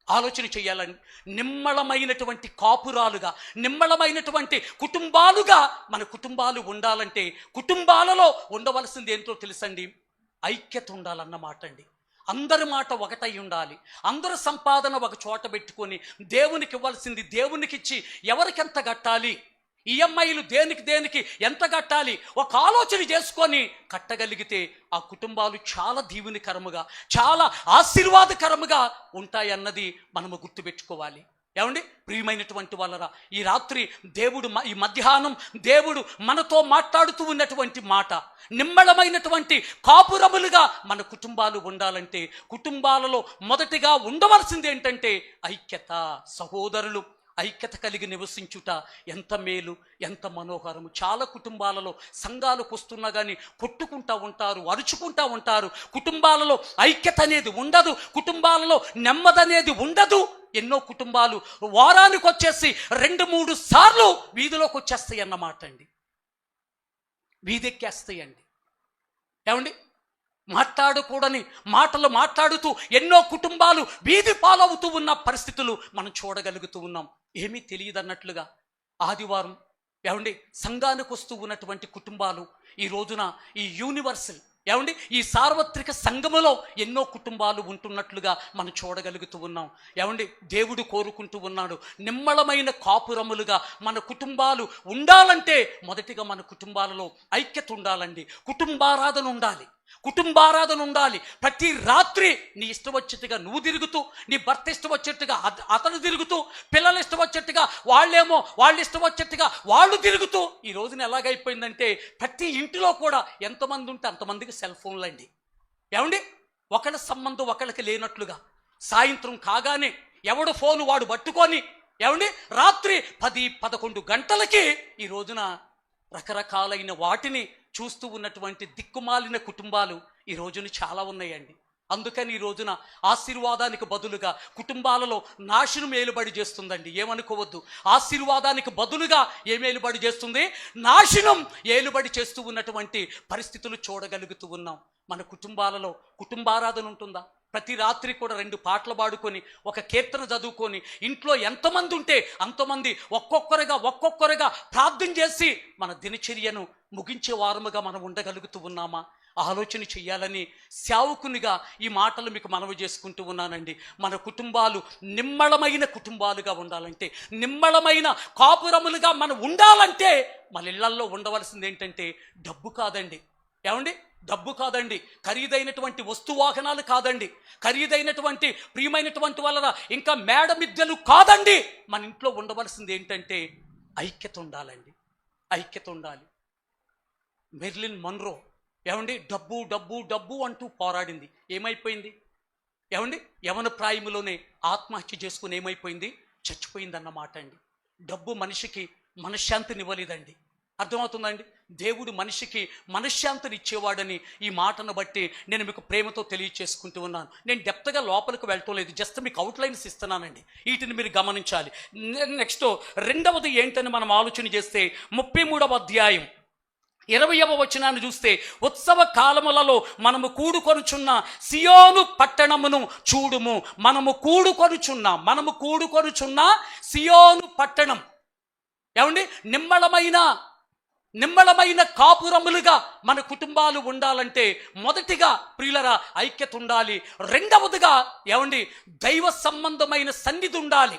ఆలోచన చేయాలండి. నిమ్మళమైనటువంటి కాపురాలుగా, నిమ్మళమైనటువంటి కుటుంబాలుగా మన కుటుంబాలు ఉండాలంటే కుటుంబాలలో ఉండవలసింది ఏంటో తెలుసండి? ఐక్యత ఉండాలన్నమాట అండి. అందరి మాట ఒకటై ఉండాలి. అందరి సంపాదన ఒక చోట పెట్టుకొని దేవునికి ఇవ్వాల్సింది దేవునికి ఇచ్చి ఎవరికెంత కట్టాలి, ఈఎంఐలు దేనికి ఎంత కట్టాలి ఒక ఆలోచన చేసుకొని కట్టగలిగితే ఆ కుటుంబాలు చాలా దీవెనకరముగా, చాలా ఆశీర్వాదకరముగా ఉంటాయన్నది మనము గుర్తుపెట్టుకోవాలి. ఏమండి, ప్రియమైనటువంటి వాళ్ళరా, ఈ రాత్రి దేవుడు, ఈ మధ్యాహ్నం దేవుడు మనతో మాట్లాడుతూ ఉన్నటువంటి మాట, నిమ్మళమైనటువంటి కాపురములుగా మన కుటుంబాలు ఉండాలంటే కుటుంబాలలో మొదటిగా ఉండవలసింది ఏంటంటే ఐక్యత. సహోదరులు ఐక్యత కలిగి నివసించుట ఎంత మేలు, ఎంత మనోహరము. చాలా కుటుంబాలలో సంఘాలకు వస్తున్నా కానీ కొట్టుకుంటూ ఉంటారు, అరుచుకుంటూ ఉంటారు. కుటుంబాలలో ఐక్యత అనేది ఉండదు, కుటుంబాలలో నెమ్మది అనేది ఉండదు. ఎన్నో కుటుంబాలు వారానికి వచ్చేసి 2-3 సార్లు వీధిలోకి వచ్చేస్తాయి అన్నమాట అండి, వీధెక్కేస్తాయండి. ఏమండి, మాట్లాడకూడని మాటలు మాట్లాడుతూ ఎన్నో కుటుంబాలు వీధి పాలవుతూ ఉన్న పరిస్థితులు మనం చూడగలుగుతూ ఉన్నాం. ఏమీ తెలియదన్నట్లుగా ఆదివారం ఏమండి సంఘానికి వస్తూ ఉన్నటువంటి కుటుంబాలు ఈ రోజున ఈ యూనివర్సల్, ఏమండి ఈ సార్వత్రిక సంఘములో ఎన్నో కుటుంబాలు ఉంటున్నట్లుగా మనం చూడగలుగుతూ ఉన్నాం. ఏమండి, దేవుడు కోరుకుంటూ ఉన్నాడు, నిమ్మళమైన కాపురములుగా మన కుటుంబాలు ఉండాలంటే మొదటిగా మన కుటుంబాలలో ఐక్యత ఉండాలండి. కుటుంబారాధన ఉండాలి, కుటుంబారాధన ఉండాలి. ప్రతి రాత్రి నీ ఇష్టం వచ్చేట్టుగా నువ్వు తిరుగుతూ, నీ భర్త ఇష్టం వచ్చేట్టుగా అతను తిరుగుతూ, పిల్లలు ఇష్టం వచ్చేట్టుగా వాళ్ళు ఇష్టం వచ్చేట్టుగా వాళ్ళు తిరుగుతూ, ఈ రోజున ఎలాగైపోయిందంటే ప్రతి ఇంటిలో కూడా ఎంతమంది ఉంటే అంతమందికి సెల్ ఫోన్లు అండి. ఏమండి, ఒకళ్ళ సంబంధం ఒకళ్ళకి లేనట్లుగా సాయంత్రం కాగానే ఎవడు ఫోను వాడు పట్టుకొని, ఏమండి రాత్రి 10-11 గంటలకి ఈ రోజున రకరకాలైన వాటిని చూస్తూ ఉన్నటువంటి దిక్కుమాలిన కుటుంబాలు ఈ రోజున చాలా ఉన్నాయండి. అందుకని ఈ రోజున ఆశీర్వాదానికి బదులుగా కుటుంబాలలో నాశనం ఏలుబడి చేస్తుందండి. ఏమనుకోవద్దు, ఆశీర్వాదానికి బదులుగా ఏమేలుబడి చేస్తుంది? నాశనం ఏలుబడి చేస్తూ ఉన్నటువంటి పరిస్థితులు చూడగలుగుతూ ఉన్నాం. మన కుటుంబాలలో కుటుంబారాధన ఉంటుందా? ప్రతి రాత్రి కూడా 2 పాటలు పాడుకొని, ఒక కీర్తన చదువుకొని, ఇంట్లో ఎంతమంది ఉంటే అంతమంది ఒక్కొక్కరుగా ప్రార్థన చేసి మన దినచర్యను ముగించే వారముగా మనం ఉండగలుగుతూ ఉన్నామా? ఆలోచన చెయ్యాలని సేవకునిగా ఈ మాటలు మీకు మనవి చేసుకుంటూ ఉన్నానండి. మన కుటుంబాలు నిమ్మళమైన కుటుంబాలుగా ఉండాలంటే, నిమ్మళమైన కాపురములుగా మనం ఉండాలంటే మన ఇళ్లల్లో ఉండవలసింది ఏంటంటే డబ్బు కాదండి. ఏమండి, డబ్బు కాదండి, ఖరీదైనటువంటి వస్తువాహనాలు కాదండి, ఖరీదైనటువంటి ప్రియమైనటువంటి వలన ఇంకా మేడమిద్దెలు కాదండి. మన ఇంట్లో ఉండవలసింది ఏంటంటే ఐక్యత ఉండాలండి, ఐక్యత ఉండాలి. మెర్లిన్ మన్రో ఏమండి డబ్బు డబ్బు డబ్బు అంటూ పోరాడింది. ఏమైపోయింది? ఏమండి యవన ప్రాయములోనే ఆత్మహత్య చేసుకుని ఏమైపోయింది? చచ్చిపోయిందన్నమాట అండి. డబ్బు మనిషికి మనశ్శాంతినివ్వలేదండి. అర్థమవుతుందండి? దేవుడు మనిషికి మనశ్శాంతిని ఇచ్చేవాడని ఈ మాటను బట్టి నేను మీకు ప్రేమతో తెలియచేసుకుంటూ ఉన్నాను. నేను డెప్త్గా లోపలికి వెళ్ళటం లేదు, జస్ట్ మీకు అవుట్లైన్స్ ఇస్తున్నానండి. వీటిని మీరు గమనించాలి. నెక్స్ట్ రెండవది ఏంటని మనం ఆలోచన చేస్తే 33వ అధ్యాయం 20వ వచనాన్ని చూస్తే, ఉత్సవ కాలములలో మనము కూడుకొనుచున్న సియోను పట్టణమును చూడుము. మనము కూడుకొనుచున్న సియోను పట్టణం ఏమండి నిమ్మళమైన కాపురములుగా మన కుటుంబాలు ఉండాలంటే మొదటిగా ప్రియులరా ఐక్యత ఉండాలి. రెండవదిగా ఏమండి దైవ సంబంధమైన సన్నిధి ఉండాలి.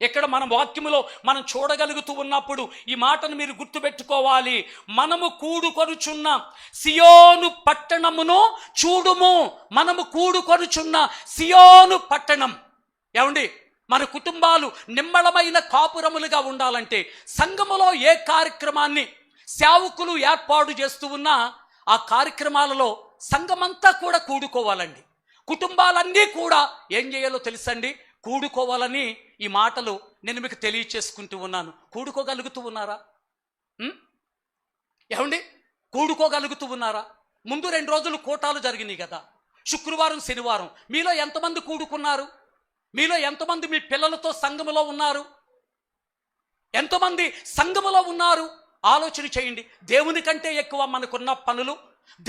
ఇక్కడ మనం వాక్యములో మనం చూడగలుగుతూ ఉన్నప్పుడు ఈ మాటను మీరు గుర్తుపెట్టుకోవాలి. మనము కూడుకొనుచున్న సియోను పట్టణమును చూడుము. మనము కూడుకొనుచున్న సియోను పట్టణం ఏమండి మన కుటుంబాలు నిమ్మళమైన కాపురములుగా ఉండాలంటే సంఘములో ఏ కార్యక్రమాన్ని సేవకులు ఏర్పాటు చేస్తూ ఉన్నా ఆ కార్యక్రమాలలో సంఘమంతా కూడా కూడుకోవాలండి. కుటుంబాలన్నీ కూడా ఏం చేయాలో తెలుసండి? కూడుకోవాలని ఈ మాటలు నేను మీకు తెలియచేసుకుంటూ ఉన్నాను. కూడుకోగలుగుతూ ఉన్నారా? ఏమండి కూడుకోగలుగుతూ ఉన్నారా? ముందు 2 రోజులు కూటాలు జరిగినాయి కదా, శుక్రవారం శనివారం. మీలో ఎంతమంది కూడుకున్నారు? మీలో ఎంతమంది మీ పిల్లలతో సంఘములో ఉన్నారు? ఎంతమంది సంఘములో ఉన్నారు? ఆలోచన చేయండి. దేవుని కంటే ఎక్కువ మనకున్న పనులు,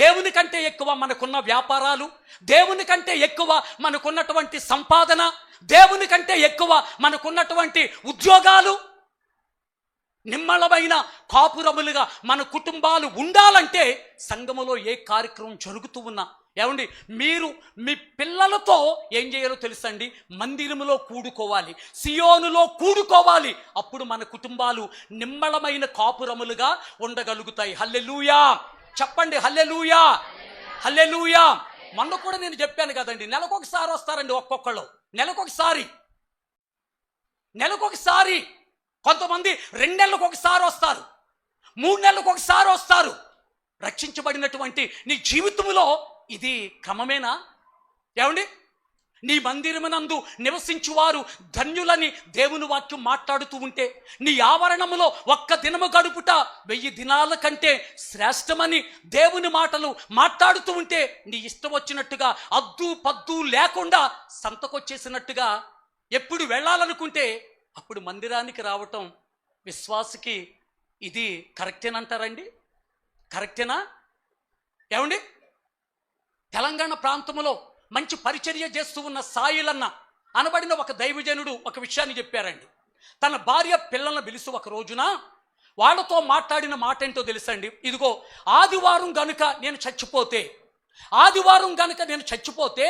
దేవుని కంటే ఎక్కువ మనకున్న వ్యాపారాలు, దేవుని కంటే ఎక్కువ మనకున్నటువంటి సంపాదన, దేవుని కంటే ఎక్కువ మనకున్నటువంటి ఉద్యోగాలు, నిమ్మళమైన కాపురములుగా మన కుటుంబాలు ఉండాలంటే సంఘములో ఏ కార్యక్రమం జరుగుతూ ఉన్నా ఏమండి మీరు మీ పిల్లలతో ఏం చేయాలో తెలుసండి? మందిరములో కూడుకోవాలి, సియోనులో కూడుకోవాలి. అప్పుడు మన కుటుంబాలు నిమ్మళమైన కాపురములుగా ఉండగలుగుతాయి. హల్లెలూయా చెప్పండి. హల్లెలూయా హల్లెలూయా. మొన్న కూడా నేను చెప్పాను కదండి, నెలకొకసారి వస్తారండి ఒక్కొక్కళ్ళు. నెలకొకసారి కొంతమంది 2 నెలలకు ఒకసారి వస్తారు, 3 నెలలకు ఒకసారి వస్తారు. రక్షించబడినటువంటి నీ జీవితంలో ఇది క్రమమేనా? ఏమండి నీ మందిరమునందు నివసించువారు ధన్యులని దేవుని వాక్యం మాట్లాడుతూ ఉంటే, నీ ఆవరణములో ఒక్క దినము గడుపుట 1000 దినాల కంటే శ్రేష్టమని దేవుని మాటలు మాట్లాడుతూ ఉంటే, నీ ఇష్టం వచ్చినట్టుగా అద్దు పద్దు లేకుండా సంతకొచ్చేసినట్టుగా ఎప్పుడు వెళ్ళాలనుకుంటే అప్పుడు మందిరానికి రావటం విశ్వాసికి ఇది కరెక్టేనంటారండి? కరెక్టేనా? ఏమండి తెలంగాణ ప్రాంతంలో మంచి పరిచర్య చేస్తూ ఉన్న సాయిలన్న అనబడిన ఒక దైవజనుడు ఒక విషయాన్ని చెప్పారండి. తన భార్య పిల్లలను పిలిచి ఒక రోజున వాళ్ళతో మాట్లాడిన మాట ఏంటో తెలుసండి? ఇదిగో ఆదివారం గనుక నేను చచ్చిపోతే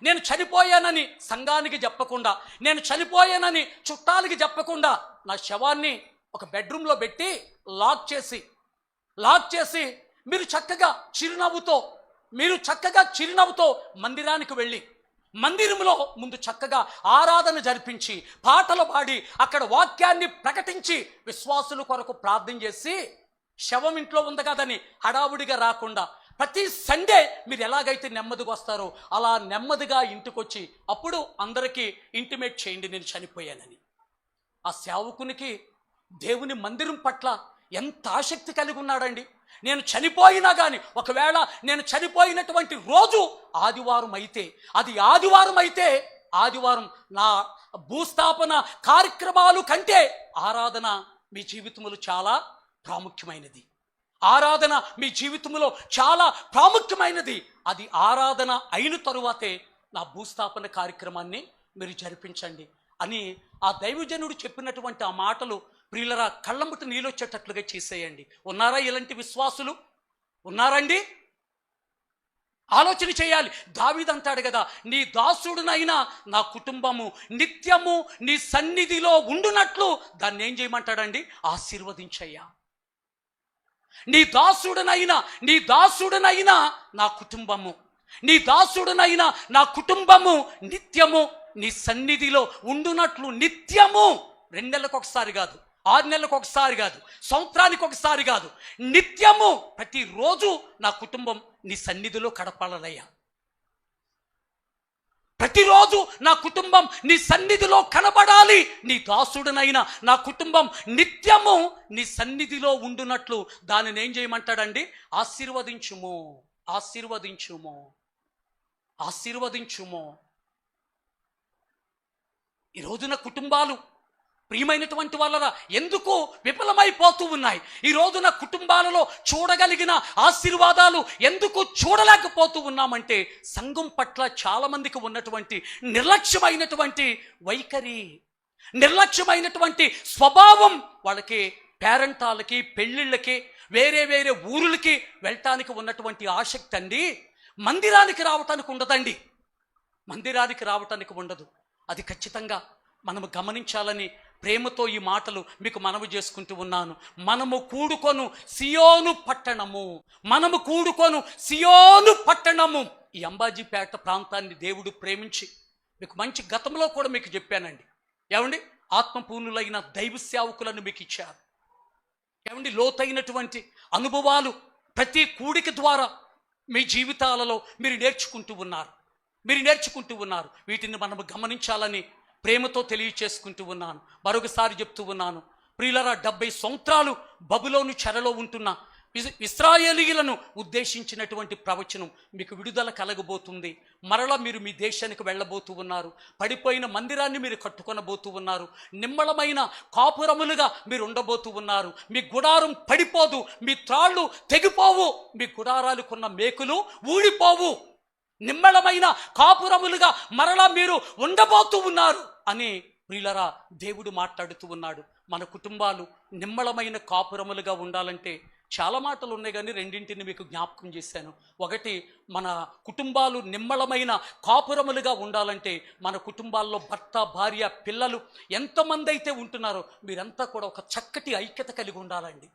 నేను చనిపోయానని సంఘానికి చెప్పకుండా, నేను చనిపోయానని చుట్టాలకి చెప్పకుండా నా శవాన్ని ఒక బెడ్రూమ్లో పెట్టి లాక్ చేసి మీరు చక్కగా చిరునవ్వుతో మందిరానికి వెళ్ళి మందిరంలో ముందు చక్కగా ఆరాధన జరిపించి పాటలు పాడి అక్కడ వాక్యాన్ని ప్రకటించి విశ్వాసుల కొరకు ప్రార్థన చేసి, శవం ఇంట్లో ఉంది కదని హడావుడిగా రాకుండా ప్రతి సండే మీరు ఎలాగైతే నెమ్మదిగా వస్తారో అలా నెమ్మదిగా ఇంటికొచ్చి అప్పుడు అందరికీ ఇంటిమేట్ చేయండి నేను చనిపోయానని. ఆ సేవకునికి దేవుని మందిరం పట్ల ఎంత ఆసక్తి కలిగి ఉన్నాడండి. నేను చనిపోయినా కానీ, ఒకవేళ నేను చనిపోయినటువంటి రోజు ఆదివారం అయితే ఆదివారం నా భూస్థాపన కార్యక్రమాలు కంటే ఆరాధన మీ జీవితంలో చాలా ప్రాముఖ్యమైనది. అది ఆరాధన అయిన తరువాతే నా భూస్థాపన కార్యక్రమాన్ని మీరు జరిపించండి అని ఆ దైవజనుడు చెప్పినటువంటి ఆ మాటలు ప్రియులరా కళ్ళముట్ట నీళ్ళొచ్చేటట్లుగా చేసేయండి. ఉన్నారా ఇలాంటి విశ్వాసులు? ఉన్నారండి? ఆలోచన చేయాలి. దావీదు అంటాడు కదా, నీ దాసుడునైనా నా కుటుంబము నిత్యము నీ సన్నిధిలో ఉండునట్లు దాన్ని ఏం చేయమంటాడండి? ఆశీర్వదించయ్యా. నీ దాసుడునైనా నా కుటుంబము నిత్యము నీ సన్నిధిలో ఉండునట్లు. నిత్యము 2 నెలలకు ఒకసారి కాదు, 6 నెలలకు ఒకసారి కాదు, సంవత్సరానికి ఒకసారి కాదు, నిత్యము ప్రతిరోజు నా కుటుంబం నీ సన్నిధిలో కడపాలనయ్యా. ప్రతిరోజు నా కుటుంబం నీ సన్నిధిలో కనబడాలి. నీ దాసుడనైనా నా కుటుంబం నిత్యము నీ సన్నిధిలో ఉండునట్లు దానిని ఏం చేయమంటాడండి? ఆశీర్వదించుము, ఆశీర్వదించుము, ఆశీర్వదించుము. ఈ రోజున కుటుంబాలు ప్రియమైనటువంటి వాళ్ళ ఎందుకు విఫలమైపోతూ ఉన్నాయి? ఈ రోజున కుటుంబాలలో చూడగలిగిన ఆశీర్వాదాలు ఎందుకు చూడలేకపోతూ ఉన్నామంటే సంఘం పట్ల చాలా మందికి ఉన్నటువంటి నిర్లక్ష్యమైనటువంటి వైఖరి, నిర్లక్ష్యమైనటువంటి స్వభావం. వాళ్ళకి పేరెంటాలకి, పెళ్ళిళ్ళకి, వేరే వేరే ఊరులకి వెళ్ళటానికి ఉన్నటువంటి ఆసక్తి అండి మందిరానికి రావటానికి ఉండదండి. మందిరానికి రావటానికి ఉండదు. అది ఖచ్చితంగా మనము గమనించాలని ప్రేమతో ఈ మాటలు మీకు మనవి చేసుకుంటూ ఉన్నాను. మనము కూడుకొను సియోను పట్టణము, మనము కూడుకొను సియోను పట్టణము. ఈ అంబాజీపేట ప్రాంతాన్ని దేవుడు ప్రేమించి మీకు మంచి గతంలో కూడా మీకు చెప్పానండి. ఏమండి, ఆత్మపూర్ణులైన దైవ సేవకులను మీకు ఇచ్చారు. ఏమండి, లోతైనటువంటి అనుభవాలు ప్రతి కూడిక ద్వారా మీ జీవితాలలో మీరు నేర్చుకుంటూ ఉన్నారు. వీటిని మనము గమనించాలని ప్రేమతో తెలియచేసుకుంటూ ఉన్నాను. మరొకసారి చెప్తూ ఉన్నాను, ప్రియులరా, 70 సంవత్సరాలు బబులోను చెరలో ఉంటున్న ఇశ్రాయేలీయులను ఉద్దేశించినటువంటి ప్రవచనం మీకు విడుదల కలగబోతుంది. మరలా మీరు మీ దేశానికి వెళ్ళబోతూ ఉన్నారు. పడిపోయిన మందిరాన్ని మీరు కట్టుకొనబోతూ ఉన్నారు. నిమ్మళమైన కాపురములుగా మీరు ఉండబోతూ ఉన్నారు. మీ గుడారం పడిపోదు, మీ త్రాళ్ళు తెగిపోవు, మీ గుడారాలకున్న మేకులు ఊడిపోవు. నిమ్మళమైన కాపురములుగా మరలా మీరు ఉండబోతూ ఉన్నారు అని ప్రియులరా దేవుడు మాట్లాడుతూ ఉన్నాడు. మన కుటుంబాలు నిమ్మళమైన కాపురములుగా ఉండాలంటే చాలా మాటలు ఉన్నాయి, కానీ రెండింటిని మీకు జ్ఞాపకం చేశాను. ఒకటి, మన కుటుంబాలు నిమ్మళమైన కాపురములుగా ఉండాలంటే మన కుటుంబాల్లో భర్త, భార్య, పిల్లలు ఎంతమంది అయితే ఉంటున్నారో మీరంతా కూడా ఒక చక్కటి ఐక్యత కలిగి ఉండాలండి.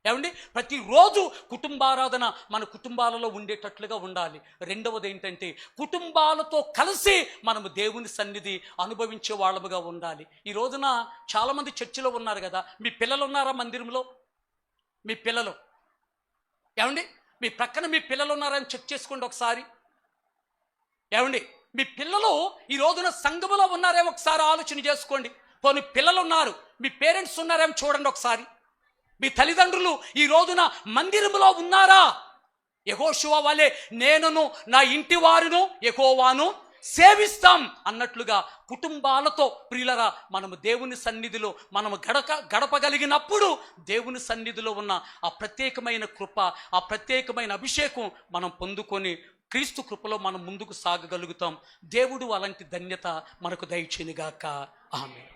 ఏమండి, ప్రతిరోజు కుటుంబారాధన మన కుటుంబాలలో ఉండేటట్లుగా ఉండాలి. రెండవది ఏంటంటే కుటుంబాలతో కలిసి మనము దేవుని సన్నిధి అనుభవించే వాళ్ళముగా ఉండాలి. ఈ రోజున చాలామంది చర్చిలో ఉన్నారు కదా, మీ పిల్లలు ఉన్నారా మందిరంలో? మీ పిల్లలు ఏమండి, మీ ప్రక్కన మీ పిల్లలు ఉన్నారని చెక్ చేసుకోండి ఒకసారి. ఏమండి, మీ పిల్లలు ఈ రోజున సంఘములో ఉన్నారేమో ఒకసారి ఆలోచన చేసుకోండి. పోనీ పిల్లలు ఉన్నారు, మీ పేరెంట్స్ ఉన్నారేమో చూడండి ఒకసారి. మీ తల్లిదండ్రులు ఈ రోజున మందిరములో ఉన్నారా? యెహోషువ వలె నేనును నా ఇంటి వారును యెహోవాను సేవిస్తాం అన్నట్లుగా కుటుంబాలతో ప్రియులరా మనము దేవుని సన్నిధిలో మనము గడపగలిగినప్పుడు దేవుని సన్నిధిలో ఉన్న ఆ ప్రత్యేకమైన కృప, ఆ ప్రత్యేకమైన అభిషేకం మనం పొందుకొని క్రీస్తు కృపలో మనం ముందుకు సాగగలుగుతాం. దేవుడు అలాంటి ధన్యత మనకు దయచేయునుగాక. ఆమేన్.